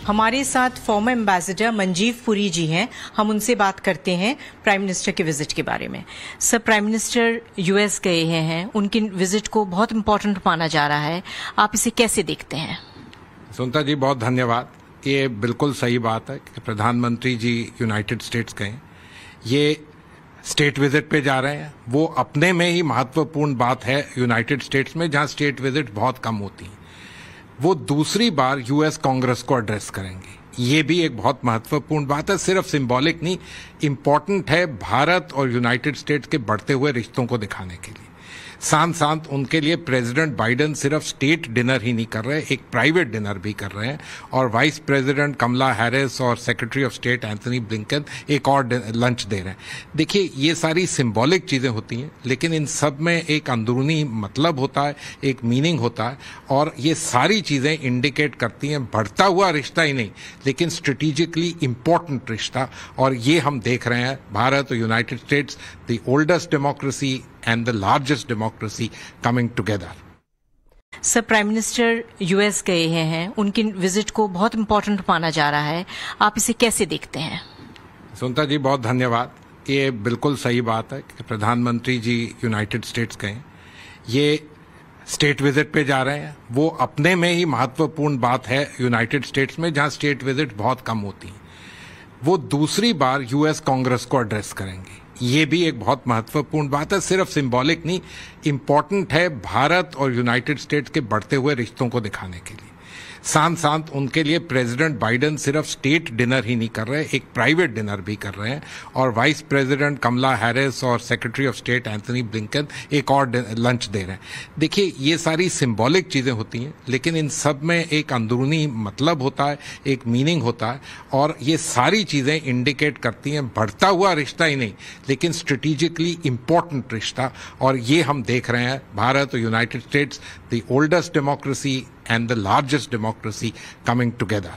हमारे साथ farmer ambassador Manjeev Puri जी हैं। हम उनसे बात करते हैं प्राइम मिनिस्टर के विजिट के बारे में। सर, प्राइम मिनिस्टर यूएस गए हैं, उनकी विजिट को बहुत इंपॉर्टेंट माना जा रहा है, आप इसे कैसे देखते हैं? सुनीता जी, बहुत धन्यवाद। ये बिल्कुल सही बात है कि प्रधानमंत्री जी यूनाइटेड स्टेट्स गए। ये स्टेट विजिट पे जा रहे हैं, वो अपने में ही महत्वपूर्ण बात है यूनाइटेड स्टेट्स में, जहां स्टेट विजिट बहुत कम होती हैं। वो दूसरी बार यूएस कांग्रेस को एड्रेस करेंगे, ये भी एक बहुत महत्वपूर्ण बात है। सिर्फ सिंबॉलिक नहीं, इंपॉर्टेंट है भारत और यूनाइटेड स्टेट्स के बढ़ते हुए रिश्तों को दिखाने के लिए। साथ साथ उनके लिए प्रेसिडेंट बाइडेन सिर्फ स्टेट डिनर ही नहीं कर रहे, एक प्राइवेट डिनर भी कर रहे हैं, और वाइस प्रेसिडेंट कमला हैरिस और secretary of state Anthony Blinken एक और लंच दे रहे हैं। देखिए, ये सारी सिंबॉलिक चीजें होती हैं, लेकिन इन सब में एक अंदरूनी मतलब होता है, एक मीनिंग होता है, और ये सारी चीजें इंडिकेट करती हैं बढ़ता हुआ रिश्ता ही नहीं, लेकिन स्ट्रेटेजिकली इंपॉर्टेंट रिश्ता। और ये हम देख रहे हैं, भारत और United states, the oldest democracy and the largest democracy coming together. Sir, prime minister US गए हैं, उनकी विजिट को बहुत इंपॉर्टेंट माना जा रहा है, आप इसे कैसे देखते हैं? सुनीता जी, बहुत धन्यवाद। ये बिल्कुल सही बात है कि प्रधानमंत्री जी यूनाइटेड स्टेट्स गए। ये स्टेट विजिट पे जा रहे हैं, वो अपने में ही महत्वपूर्ण बात है यूनाइटेड स्टेट्स में, जहां स्टेट विजिट बहुत कम होती हैं। वो दूसरी बार यूएस कांग्रेस को एड्रेस करेंगे, ये भी एक बहुत महत्वपूर्ण बात है। सिर्फ सिंबॉलिक नहीं, इंपॉर्टेंट है भारत और यूनाइटेड स्टेट्स के बढ़ते हुए रिश्तों को दिखाने के लिए। साथ साथ उनके लिए प्रेसिडेंट बाइडेन सिर्फ स्टेट डिनर ही नहीं कर रहे, एक प्राइवेट डिनर भी कर रहे हैं, और वाइस प्रेसिडेंट कमला हैरिस और secretary of state Anthony Blinken एक और लंच दे रहे हैं। देखिए, ये सारी सिंबॉलिक चीजें होती हैं, लेकिन इन सब में एक अंदरूनी मतलब होता है, एक मीनिंग होता है, और ये सारी चीजें इंडिकेट करती हैं बढ़ता हुआ रिश्ता ही नहीं, लेकिन स्ट्रेटेजिकली इंपॉर्टेंट रिश्ता। और ये हम देख रहे हैं, भारत और United states, the oldest democracy and the largest democracy coming together.